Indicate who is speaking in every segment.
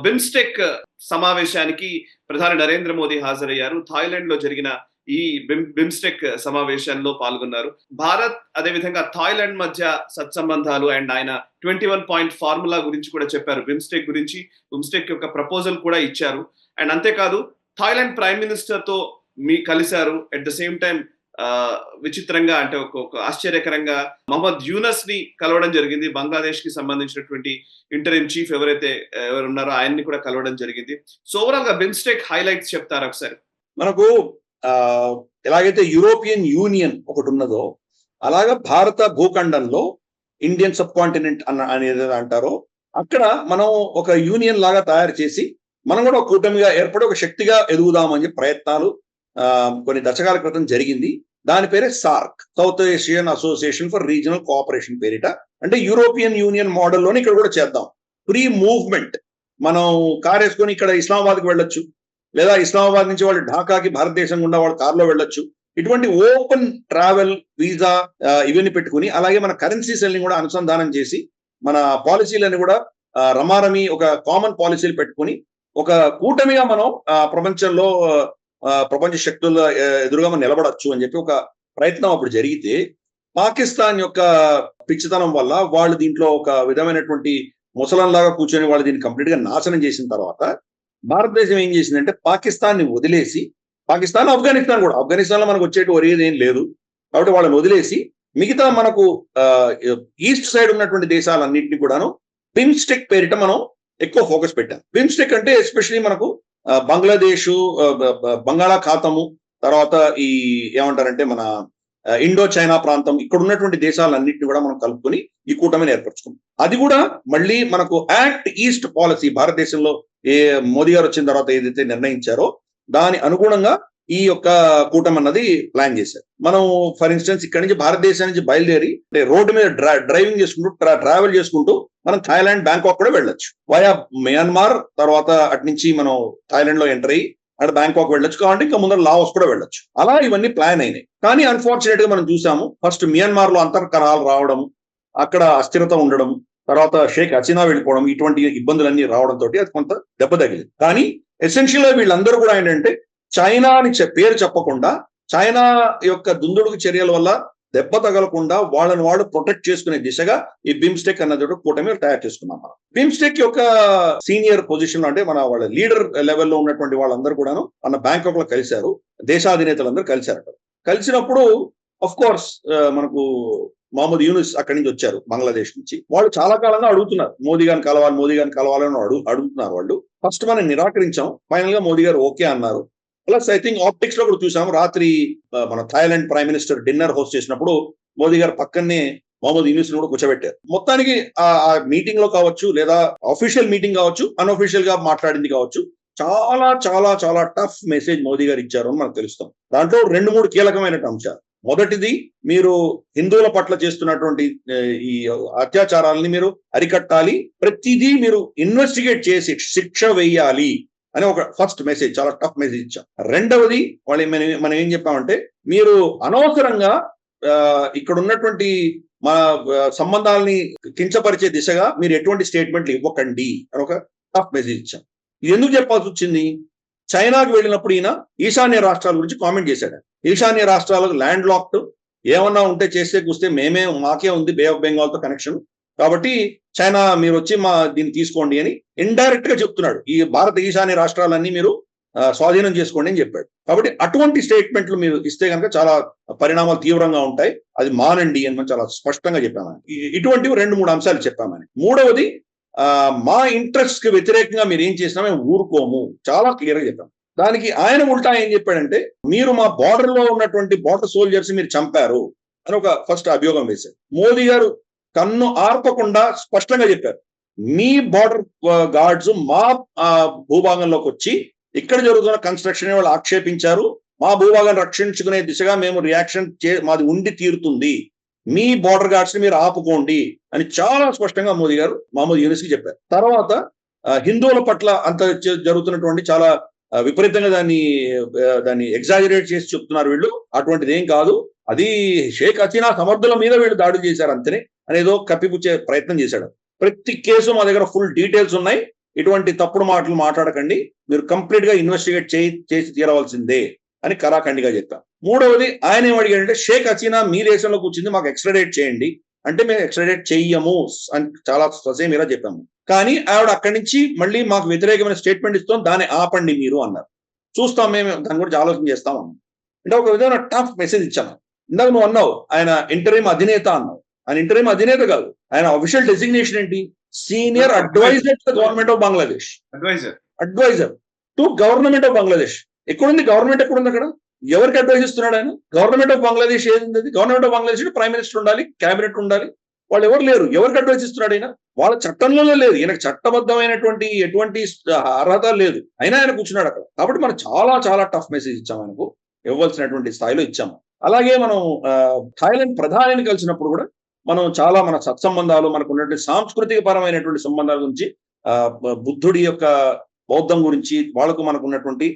Speaker 1: BIMSTEC సమావేశానికి ప్రధాని నరేంద్ర మోదీ హాజరయ్యారు. థాయిలాండ్ లో జరిగిన ఈ బిమ్స్టెక్ సమావేశంలో పాల్గొన్నారు. భారత్ అదేవిధంగా థాయిలాండ్ మధ్య సత్సంబంధాలు అండ్ ఆయన 21 పాయింట్ ఫార్ములా గురించి కూడా చెప్పారు. బిమ్స్టెక్ యొక్క ప్రపోజల్ కూడా ఇచ్చారు. అండ్ అంతేకాదు థాయిలాండ్ ప్రైమ్ మినిస్టర్ తో కలిశారు. అట్ ద సేమ్ టైం విచిత్రంగా అంటే ఒక ఆశ్చర్యకరంగా మహమ్మద్ యూనస్ ని కలవడం జరిగింది. బంగ్లాదేశ్ కి సంబంధించినటువంటి ఇంటరిమ్ చీఫ్ ఎవరు ఉన్నారో ఆయన్ని కూడా కలవడం జరిగింది. సో ఓవరాల్ గా బిమ్స్టెక్ హైలైట్స్ చెప్తారా ఒకసారి?
Speaker 2: మనకు ఎలాగైతే యూరోపియన్ యూనియన్ ఒకటి ఉన్నదో అలాగా భారత భూఖండంలో ఇండియన్ సబ్ కాంటినెంట్ అనేది అంటారో అక్కడ మనం ఒక యూనియన్ లాగా తయారు చేసి మనం కూడా ఒక కూటమిగా ఏర్పడి ఒక శక్తిగా ఎదుగుదామని చెప్పి ప్రయత్నాలు కొన్ని దశకాల క్రితం జరిగింది. దాని పేరే SAARC, south Asian association for regional cooperation పేరిట. అంటే యూరోపియన్ యూనియన్ మోడల్లోనే ఇక్కడ కూడా చేద్దాం. ఫ్రీ మూవ్మెంట్, మనం కార్ వేసుకొని ఇక్కడ ఇస్లామాబాద్కి వెళ్ళొచ్చు, లేదా ఇస్లామాబాద్ నుంచి వాళ్ళు ఢాకాకి భారతదేశం గుండా వాళ్ళు కార్లో వెళ్ళొచ్చు. ఇటువంటి ఓపెన్ ట్రావెల్ వీసా ఇవన్నీ పెట్టుకుని అలాగే మన కరెన్సీస్ అన్ని కూడా అనుసంధానం చేసి మన పాలసీలని కూడా రమారమి ఒక కామన్ పాలసీలు పెట్టుకుని ఒక కూటమిగా మనం ప్రపంచంలో ప్రపంచ శక్తుల ఎదురుగా మనం నిలబడచ్చు అని చెప్పి ఒక ప్రయత్నం అప్పుడు జరిగితే పాకిస్తాన్ యొక్క పిచ్చితనం వల్ల వాళ్ళు దీంట్లో ఒక విధమైనటువంటి ముసలంలాగా కూర్చొని వాళ్ళు దీన్ని కంప్లీట్ గా నాశనం చేసిన తర్వాత భారతదేశం ఏం చేసిందంటే పాకిస్తాన్ ని వదిలేసి, పాకిస్తాన్ ఆఫ్ఘనిస్తాన్ కూడా, ఆఫ్ఘనిస్తాన్ లో మనకు వచ్చేటి ఒరేది ఏం లేదు కాబట్టి వాళ్ళని వదిలేసి మిగతా మనకు ఈస్ట్ సైడ్ ఉన్నటువంటి దేశాలన్నింటినీ కూడాను బిమ్స్టెక్ పేరిట మనం ఎక్కువ ఫోకస్ పెట్టాం. బిమ్స్టెక్ అంటే ఎస్పెషలీ మనకు బంగ్లాదేశ్, బంగాళాఖాతము, తర్వాత ఈ ఏమంటారంటే మన ఇండో చైనా ప్రాంతం, ఇక్కడ ఉన్నటువంటి దేశాలన్నింటినీ కూడా మనం కలుపుకొని ఈ కూటమిని ఏర్పరచుకున్నాం. అది కూడా మళ్ళీ మనకు యాక్ట్ ఈస్ట్ పాలసీ భారతదేశంలో మోదీ గారు వచ్చిన తర్వాత ఏదైతే నిర్ణయించారో దాని అనుగుణంగా ఈ యొక్క కూటమి అన్నది ప్లాన్ చేశారు. మనం ఫర్ ఇన్స్టెన్స్ ఇక్కడ నుంచి భారతదేశం నుంచి బయలుదేరి అంటే రోడ్డు మీద డ్రైవింగ్ చేసుకుంటూ ట్రావెల్ చేసుకుంటూ మనం థాయిలాండ్, బ్యాంకాక్ కూడా వెళ్ళొచ్చు. వయా మయన్మార్, తర్వాత అటు నుంచి మనం థాయిలాండ్ లో ఎంటర్ అయ్యి అక్కడ బ్యాంకాక్ వెళ్ళొచ్చు, కాబట్టి ఇంకా ముందర లావోస్ కూడా వెళ్ళొచ్చు. అలా ఇవన్నీ ప్లాన్ అయినాయి. కానీ అన్ఫార్చునేట్ గా మనం చూసాము, ఫస్ట్ మియన్మార్ లో అంతర్కలహాలు రావడం, అక్కడ అస్థిరత ఉండడం, తర్వాత షేక్ హసీనా వెళ్ళిపోవడం, ఇటువంటి ఇబ్బందులన్నీ రావడంతో అది కొంత దెబ్బ తగిలింది. కానీ ఎసెన్షియల్ గా వీళ్ళందరూ కూడా ఏంటంటే చైనా అని పేరు చెప్పకుండా చైనా యొక్క దుందుడుకు చర్యల వల్ల దెబ్బ తగలకుండా వాళ్ళని వాళ్ళు ప్రొటెక్ట్ చేసుకునే దిశగా ఈ బిమ్స్టెక్ అన్నది కూటమి తయారు చేసుకున్నాం. మనం బిమ్స్టెక్ యొక్క సీనియర్ పొజిషన్ అంటే మన వాళ్ళ లీడర్ లెవెల్లో ఉన్నటువంటి వాళ్ళందరూ కూడాను మన బ్యాంకాక్ లో కలిశారు. దేశాధినేతలందరూ కలిశారట. కలిసినప్పుడు అఫ్ కోర్స్ మనకు మహమ్మద్ యూనుస్ అక్కడి నుంచి వచ్చారు, బంగ్లాదేశ్ నుంచి. వాళ్ళు చాలా కాలంగా అడుగుతున్నారు మోదీ గారిని కలవాలని అడుగుతున్నారు వాళ్ళు. ఫస్ట్ మనం నిరాకరించాం, ఫైనల్ గా మోదీ గారు ఓకే అన్నారు. ప్లస్ ఐ థింక్ ఆప్టిక్స్ లో కూడా చూసాము, రాత్రి మన Thailand prime minister dinner host చేసినప్పుడు మోదీ గారు పక్కనే మహమ్మద్ యూనుస్ కూడా కూర్చోబెట్టారు. మొత్తానికి ఆ మీటింగ్ లో కావచ్చు, లేదా అఫీషియల్ మీటింగ్ కావచ్చు, అన్అఫీషియల్ గా మాట్లాడింది కావచ్చు, చాలా చాలా చాలా టఫ్ మెసేజ్ మోదీ గారు ఇచ్చారు అని మనకు తెలుస్తాం. దాంట్లో 2-3 కీలకమైన అంశాలు. మొదటిది, మీరు హిందువుల పట్ల చేస్తున్నటువంటి ఈ అత్యాచారాలని మీరు అరికట్టాలి, ప్రతిదీ మీరు ఇన్వెస్టిగేట్ చేసి శిక్ష వేయాలి అని ఒక ఫస్ట్ మెసేజ్, చాలా టఫ్ మెసేజ్ ఇచ్చాం. రెండవది, మనం ఏం చెప్పామంటే మీరు అనవసరంగా ఇక్కడ ఉన్నటువంటి మన సంబంధాలని కించపరిచే దిశగా మీరు ఎటువంటి స్టేట్మెంట్లు ఇవ్వకండి అని ఒక టఫ్ మెసేజ్ ఇచ్చాం. ఇది ఎందుకు చెప్పాల్సి వచ్చింది? చైనాకు వెళ్ళినప్పుడు ఈయన ఈశాన్య రాష్ట్రాల గురించి కామెంట్ చేశాడు. ఈశాన్య రాష్ట్రాలకు ల్యాండ్ లాక్డ్, ఏమన్నా ఉంటే చేస్తే కూస్తే మాకే ఉంది బే ఆఫ్ బెంగాల్ తో కనెక్షన్, కాబట్టి చైనా మీరు వచ్చి దీన్ని తీసుకోండి అని ఇండైరెక్ట్ గా చెప్తున్నాడు. ఈ భారత ఈశాన్య రాష్ట్రాలన్నీ మీరు స్వాధీనం చేసుకోండి అని చెప్పాడు. కాబట్టి అటువంటి స్టేట్మెంట్లు మీరు ఇస్తే కనుక చాలా పరిణామాలు తీవ్రంగా ఉంటాయి, అది మానండి అని మనం చాలా స్పష్టంగా చెప్పామని. ఇటువంటివి 2-3 అంశాలు చెప్పామని. మూడవది, మా ఇంట్రెస్ట్ కి వ్యతిరేకంగా మీరు ఏం చేసినా మేము ఊరుకోము, చాలా క్లియర్ గా చెప్పాం. దానికి ఆయన ఉల్టా ఏం చెప్పాడంటే మీరు మా బార్డర్ లో ఉన్నటువంటి బార్డర్ సోల్జర్స్ మీరు చంపారు అని ఒక ఫస్ట్ అభియోగం వేశారు. మోదీ గారు కన్ను ఆర్పకుండా స్పష్టంగా చెప్పారు, మీ బార్డర్ గార్డ్స్ మా భూభాగంలోకి వచ్చి ఇక్కడ జరుగుతున్న కన్స్ట్రక్షన్ వాళ్ళు ఆక్షేపించారు, మా భూభాగాన్ని రక్షించుకునే దిశగా మేము రియాక్షన్ మాది ఉండి తీరుతుంది, మీ బార్డర్ గార్డ్స్ ని మీరు ఆపుకోండి అని చాలా స్పష్టంగా మోదీ గారు మహమ్మద్ యూనుస్ కి చెప్పారు. తర్వాత హిందువుల పట్ల అంత జరుగుతున్నటువంటి చాలా విపరీతంగా దాన్ని ఎగ్జాజరేట్ చేసి చెప్తున్నారు వీళ్ళు, అటువంటిది ఏం కాదు, అది షేక్ హసీనా సమర్థుల మీద వీళ్ళు దాడులు చేశారు అంతనే అనేదో కప్పిపుచ్చే ప్రయత్నం చేశాడు. ప్రతి కేసు మా దగ్గర ఫుల్ డీటెయిల్స్ ఉన్నాయి, ఇటువంటి తప్పుడు మాటలు మాట్లాడకండి, మీరు కంప్లీట్ గా ఇన్వెస్టిగేట్ చేసి తీరవలసిందే అని కరాఖండిగా చెప్పాం. మూడవది ఆయన ఏం అడిగాడంటే, షేక్ హసీనా మీ దేశంలో కూర్చుంది, మాకు ఎక్స్ట్రాడేట్ చేయండి అంటే మేము ఎక్స్ట్రాడేట్ చెయ్యము అని చాలా ససేమిరా చెప్పాము. కానీ ఆవిడ అక్కడి నుంచి మళ్ళీ మాకు వ్యతిరేకమైన స్టేట్మెంట్ ఇస్తాం, దాన్ని ఆపండి మీరు అన్నారు. చూస్తాం, మేము దాని గురించి ఆలోచన చేస్తాం అన్నాం. అంటే ఒక విధమైన టఫ్ మెసేజ్ ఇచ్చాను. ఇందాక నువ్వు అన్నావు ఆయన ఇంటరీమ్ అధినేత అన్నావు. ఆయన ఇంటరీమ్ అధినేత కాదు, ఆయన అఫీషియల్ డెసిగ్నేషన్ ఏంటి? Senior adviser to government of Bangladesh. Adviser to government of Bangladesh. ఎక్కడుంది గవర్నమెంట్? ఎక్కడుంది అక్కడ? ఎవరికి అడ్వైజ్ ఇస్తున్నాడు ఆయన? గవర్నమెంట్ ఆఫ్ బంగ్లాదేశ్ ఏది? Government of Bangladesh prime minister ఉండాలి, క్యాబినెట్ ఉండాలి. వాళ్ళు ఎవరు లేరు. ఎవరికి అడ్వైజ్ ఇస్తున్నాడు ఆయన? వాళ్ళ చట్టంలో లేదు. ఈయనకు చట్టబద్ధమైనటువంటి ఎటువంటి అర్హత లేదు, అయినా ఆయన కూర్చున్నాడు అక్కడ. కాబట్టి మనం చాలా చాలా టఫ్ మెసేజ్ ఇచ్చాము, ఆయనకు ఇవ్వాల్సినటువంటి స్థాయిలో ఇచ్చాము. అలాగే మనం థాయిలాండ్ ప్రధానిని కలిసినప్పుడు కూడా మనం చాలా మన సత్సంబంధాలు, మనకు ఉన్నటువంటి సాంస్కృతిక పరమైనటువంటి సంబంధాల గురించి, బుద్ధుడి యొక్క బౌద్ధం గురించి, వాళ్ళకు మనకు ఉన్నటువంటి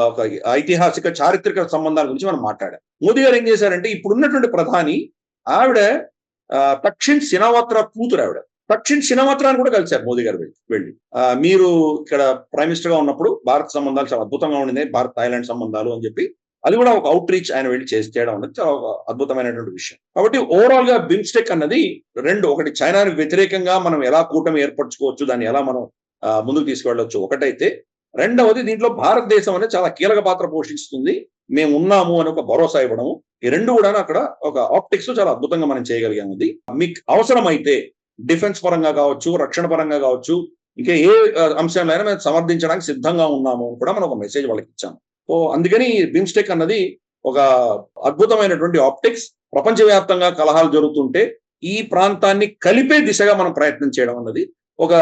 Speaker 2: ఒక ఐతిహాసిక చారిత్రక సంబంధాల గురించి మనం మాట్లాడాం. మోదీ గారు ఏం చేశారంటే, ఇప్పుడు ఉన్నటువంటి ప్రధాని ఆవిడ తక్షిణ్ షినావాత్రా కూతురు. ఆవిడ తక్షిణ్ షినావాత్రాన్ని కూడా కలిశారు మోదీ గారు వెళ్ళి. మీరు ఇక్కడ ప్రైమ్ మినిస్టర్ గా ఉన్నప్పుడు భారత సంబంధాలు చాలా అద్భుతంగా ఉండింది, భారత్ థాయిలాండ్ సంబంధాలు అని చెప్పి అది కూడా ఒక అవుట్ రీచ్ ఆయన వెళ్ళి చేయడం అనేది చాలా అద్భుతమైనటువంటి విషయం. కాబట్టి ఓవరాల్ గా బిమ్స్టెక్ అన్నది రెండు, ఒకటి చైనాకు వ్యతిరేకంగా మనం ఎలా కూటమి ఏర్పరచుకోవచ్చు, దాన్ని ఎలా మనం ముందుకు తీసుకువెళ్ళొచ్చు ఒకటైతే, రెండవది దీంట్లో భారతదేశం అనేది చాలా కీలక పాత్ర పోషిస్తుంది, మేము ఉన్నాము అని ఒక భరోసా ఇవ్వడము. ఈ రెండు కూడా అక్కడ ఒక ఆప్టిక్స్ చాలా అద్భుతంగా మనం చేయగలిగాము. మీకు అవసరమైతే డిఫెన్స్ పరంగా కావచ్చు, రక్షణ పరంగా కావచ్చు, ఇంకా ఏ అంశంలో అయినా మేము సమర్థించడానికి సిద్ధంగా ఉన్నాము అని కూడా మనం ఒక మెసేజ్ వాళ్ళకి ఇచ్చాము. సో అందుకని బిమ్స్టెక్ అన్నది ఒక అద్భుతమైనటువంటి ఆప్టిక్స్. ప్రపంచవ్యాప్తంగా కలహాలు జరుగుతుంటే ఈ ప్రాంతాన్ని కలిపే దిశగా మనం ప్రయత్నం చేయడం అన్నది ఒక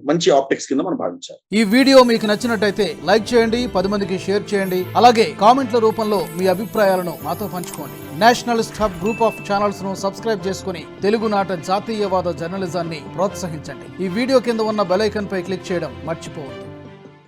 Speaker 2: మంచి ఆప్టిక్స్ కింద మనం భావించాలి.
Speaker 3: ఈ వీడియో మీకు నచ్చినట్టయితే లైక్ చేయండి, 10 మందికి షేర్ చేయండి. అలాగే కామెంట్ల రూపంలో మీ అభిప్రాయాలను మాతో పంచుకోండి. Nationalist hub group of channels ను సబ్స్క్రైబ్ చేసుకుని తెలుగునాట జాతీయవాద జర్నలిజాన్ని ప్రోత్సహించండి. ఈ వీడియో కింద ఉన్న బెల్ ఐకాన్ పై క్లిక్ చేయడం మర్చిపోవద్దు.